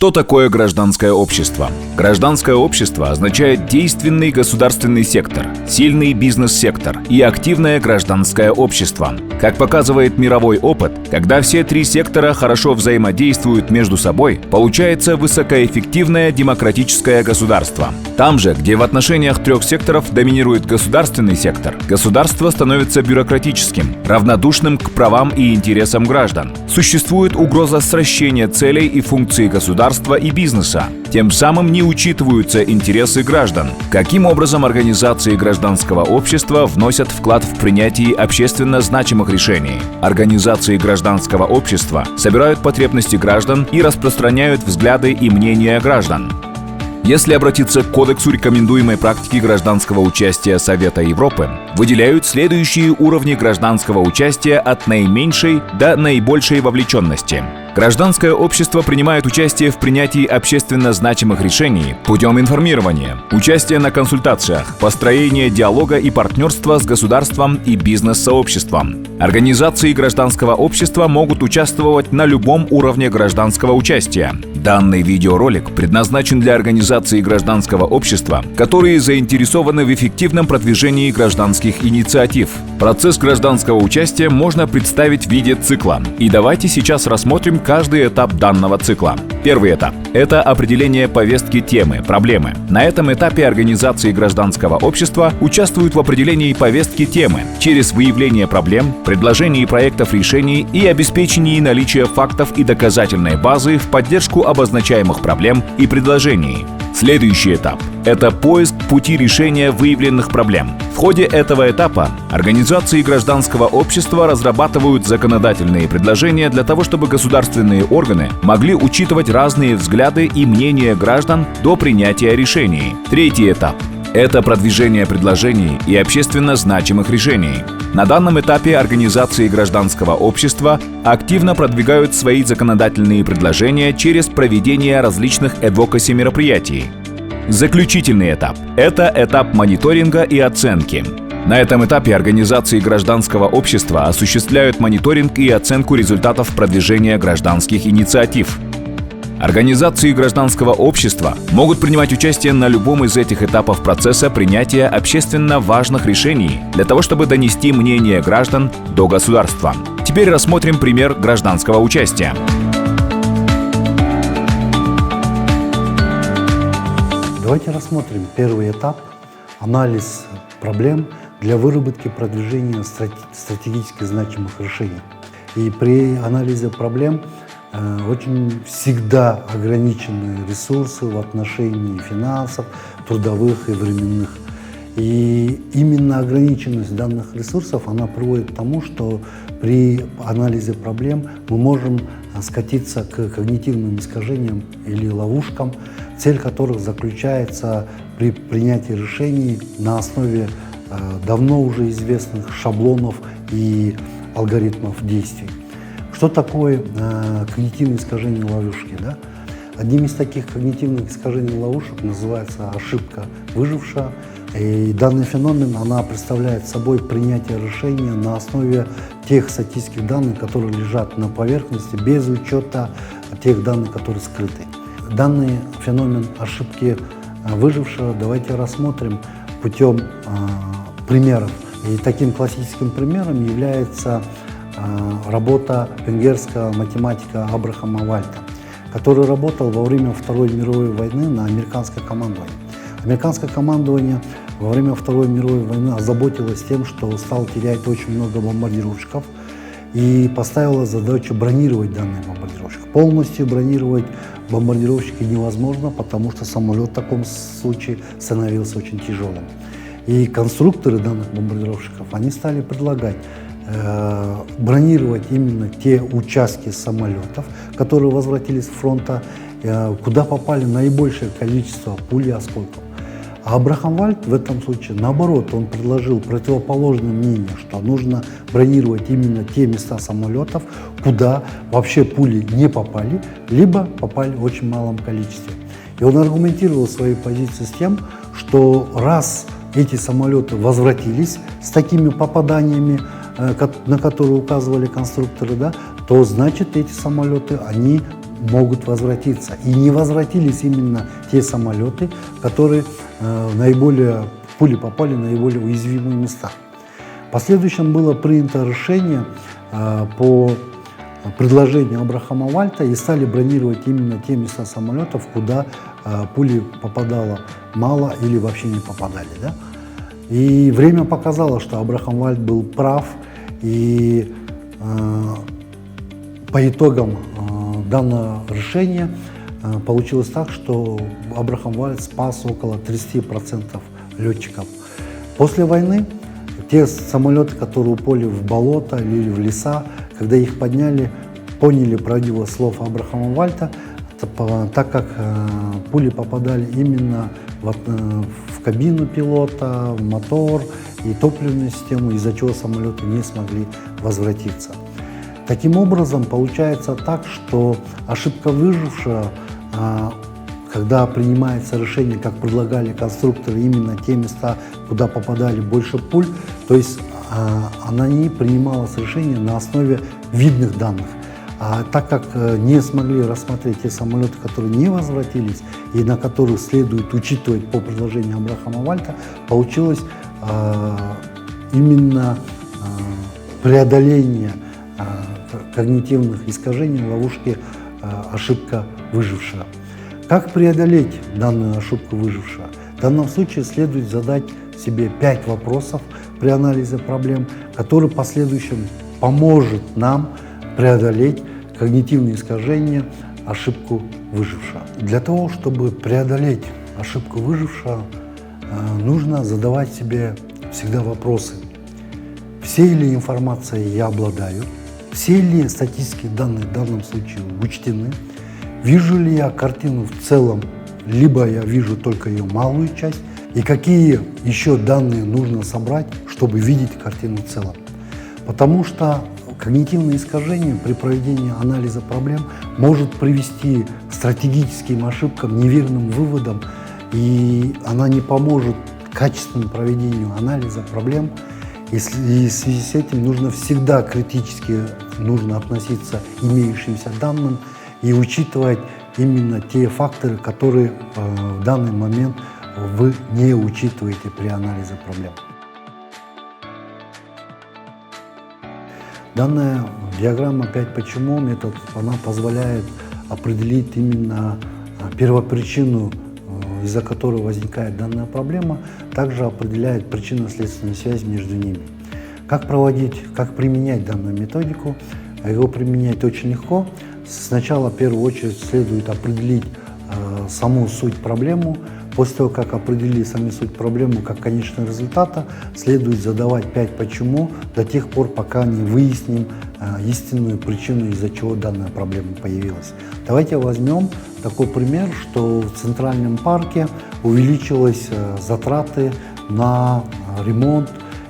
Что такое гражданское общество? Гражданское общество означает действенный государственный сектор, сильный бизнес-сектор и активное гражданское общество. Как показывает мировой опыт, когда все три сектора хорошо взаимодействуют между собой, получается высокоэффективное демократическое государство. Там же, где в отношениях трех секторов доминирует государственный сектор, государство становится бюрократическим, равнодушным к правам и интересам граждан. Существует угроза сращения целей и функций государства и бизнеса. Тем самым не учитываются интересы граждан. Каким образом организации гражданского общества вносят вклад в принятие общественно значимых решений? Организации гражданского общества собирают потребности граждан и распространяют взгляды и мнения граждан. Если обратиться к Кодексу рекомендуемой практики гражданского участия Совета Европы, выделяют следующие уровни гражданского участия от наименьшей до наибольшей вовлеченности. Гражданское общество принимает участие в принятии общественно значимых решений путем информирования, участия на консультациях, построения диалога и партнерства с государством и бизнес-сообществом. Организации гражданского общества могут участвовать на любом уровне гражданского участия. Данный видеоролик предназначен для организаций гражданского общества, которые заинтересованы в эффективном продвижении гражданских инициатив. Процесс гражданского участия можно представить в виде цикла. И давайте сейчас рассмотрим каждый этап данного цикла. Первый этап – это определение повестки темы, проблемы. На этом этапе организации гражданского общества участвуют в определении повестки темы через выявление проблем, предложение проектов решений и обеспечение наличия фактов и доказательной базы в поддержку обозначаемых проблем и предложений. Следующий этап – это поиск пути решения выявленных проблем. В ходе этого этапа организации гражданского общества разрабатывают законодательные предложения для того, чтобы государственные органы могли учитывать разные взгляды и мнения граждан до принятия решений. Третий этап – это продвижение предложений и общественно значимых решений. На данном этапе организации гражданского общества активно продвигают свои законодательные предложения через проведение различных advocacy мероприятий. Заключительный этап – это этап мониторинга и оценки. На этом этапе организации гражданского общества осуществляют мониторинг и оценку результатов продвижения гражданских инициатив. Организации гражданского общества могут принимать участие на любом из этих этапов процесса принятия общественно важных решений для того, чтобы донести мнение граждан до государства. Теперь рассмотрим пример гражданского участия. Давайте рассмотрим первый этап – анализ проблем для выработки продвижения стратегически значимых решений. И при анализе проблем очень всегда ограничены ресурсы в отношении финансов, трудовых и временных. И именно ограниченность данных ресурсов, она приводит к тому, что при анализе проблем мы можем скатиться к когнитивным искажениям или ловушкам, цель которых заключается при принятии решений на основе давно уже известных шаблонов и алгоритмов действий. Что такое когнитивные искажения ловушки? Да? Одним из таких когнитивных искажений ловушек называется ошибка выжившего. И данный феномен она представляет собой принятие решения на основе тех статистических данных, которые лежат на поверхности, без учета тех данных, которые скрыты. Данный феномен ошибки выжившего давайте рассмотрим путем примеров. И таким классическим примером является работа венгерского математика Абрахама Вальта, который работал во время Второй мировой войны на американское командование. Американское командование во время Второй мировой войны озаботилось тем, что стало терять очень много бомбардировщиков и поставило задачу бронировать данные бомбардировщики. Полностью бронировать бомбардировщики невозможно, потому что самолет в таком случае становился очень тяжелым. И конструкторы данных бомбардировщиков, они стали предлагать бронировать именно те участки самолетов, которые возвратились с фронта, куда попали наибольшее количество пуль и осколков. А Абрахам Вальт в этом случае, наоборот, он предложил противоположное мнение, что нужно бронировать именно те места самолетов, куда вообще пули не попали, либо попали в очень малом количестве. И он аргументировал свои позиции с тем, что раз эти самолеты возвратились с такими попаданиями, на которые указывали конструкторы, да, то значит эти самолеты, они могут возвратиться. И не возвратились именно те самолеты, которые пули попали в наиболее уязвимые места. В последующем было принято решение по предложению Абрахама Вальта и стали бронировать именно те места самолетов, куда пули попадало мало или вообще не попадали. Да? И время показало, что Абрахам Вальт был прав, и по итогам данного решения получилось так, что Абрахам Вальт спас около 30% летчиков. После войны те самолеты, которые упали в болото или в леса, когда их подняли, поняли правдивость слов Абрахама Вальта, так как пули попадали именно в кабину пилота, в мотор и топливную систему, из-за чего самолеты не смогли возвратиться. Таким образом, получается так, что ошибка выжившего, когда принимается решение, как предлагали конструкторы, именно те места, куда попадали больше пуль, то есть она не принималось решение на основе видных данных. А так как не смогли рассмотреть те самолеты, которые не возвратились и на которых следует учитывать по предложению Абрахама Вальта, получилось именно преодоление когнитивных искажений, ловушки ошибка выжившего. Как преодолеть данную ошибку выжившего? В данном случае следует задать себе 5 вопросов при анализе проблем, которые в последующем поможет нам преодолеть когнитивные искажения, ошибку выжившего. Для того, чтобы преодолеть ошибку выжившего, нужно задавать себе всегда вопросы. Всей ли информацией я обладаю? Все ли статистические данные в данном случае учтены? Вижу ли я картину в целом, либо я вижу только ее малую часть? И какие еще данные нужно собрать, чтобы видеть картину в целом? Потому что когнитивное искажение при проведении анализа проблем может привести к стратегическим ошибкам, неверным выводам, и она не поможет качественному проведению анализа проблем. И в связи с этим нужно всегда критически относиться к имеющимся данным и учитывать именно те факторы, которые в данный момент вы не учитываете при анализе проблем. Данная диаграмма «5 почему» метод, она позволяет определить именно первопричину, из-за которой возникает данная проблема, также определяет причинно-следственную связь между ними. Как применять данную методику? Его применять очень легко. Сначала, в первую очередь, следует определить саму суть проблемы. После того, как определили саму суть проблемы как конечного результата, следует задавать 5 «почему» до тех пор, пока не выясним истинную причину, из-за чего данная проблема появилась. Давайте возьмем такой пример, что в Центральном парке увеличились затраты на ремонт,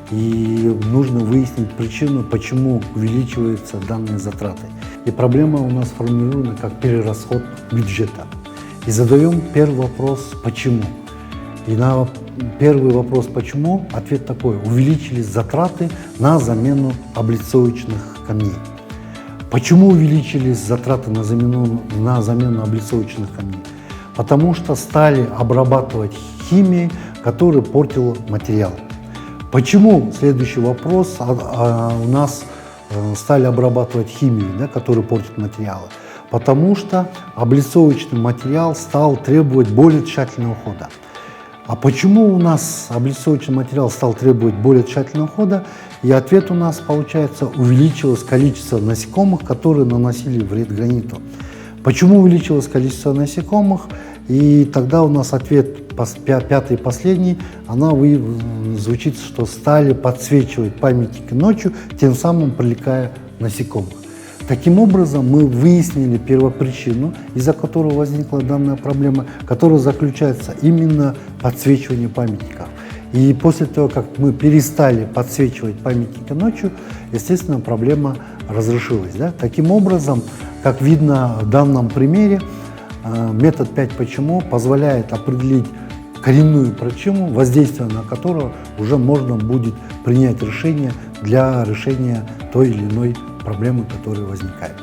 и нужно выяснить причину, почему увеличиваются данные затраты. И проблема у нас формируема как перерасход бюджета. И задаем первый вопрос «почему?». И на первый вопрос «почему?» ответ такой: увеличились затраты на замену облицовочных камней. Почему увеличились затраты на замену облицовочных камней? Потому что стали обрабатывать химией, которая портила материал. Почему, следующий вопрос, у нас стали обрабатывать химией, да, которая портит материалы? Потому что облицовочный материал стал требовать более тщательного ухода. А почему у нас облицовочный материал стал требовать более тщательного ухода? И ответ у нас получается: увеличилось количество насекомых, которые наносили вред граниту. Почему увеличилось количество насекомых? И тогда у нас ответ, пятый и последний, звучит, что стали подсвечивать памятники ночью, тем самым привлекая насекомых. Таким образом, мы выяснили первопричину, из-за которой возникла данная проблема, которая заключается именно в подсвечивании памятников. И после того, как мы перестали подсвечивать памятники ночью, естественно, проблема разрешилась. Да? Таким образом, как видно в данном примере, метод 5 «почему» позволяет определить коренную причину, воздействие на которую уже можно будет принять решение для решения той или иной проблемы, которая возникает.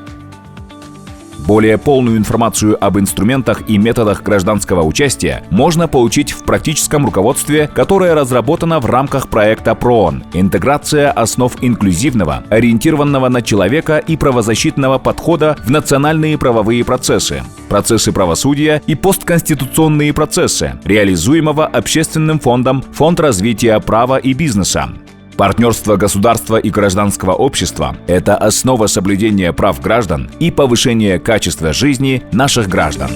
Более полную информацию об инструментах и методах гражданского участия можно получить в практическом руководстве, которое разработано в рамках проекта ПРООН «Интеграция основ инклюзивного, ориентированного на человека и правозащитного подхода в национальные правовые процессы, процессы правосудия и постконституционные процессы», реализуемого Общественным фондом «Фонд развития права и бизнеса». Партнерство государства и гражданского общества – это основа соблюдения прав граждан и повышения качества жизни наших граждан.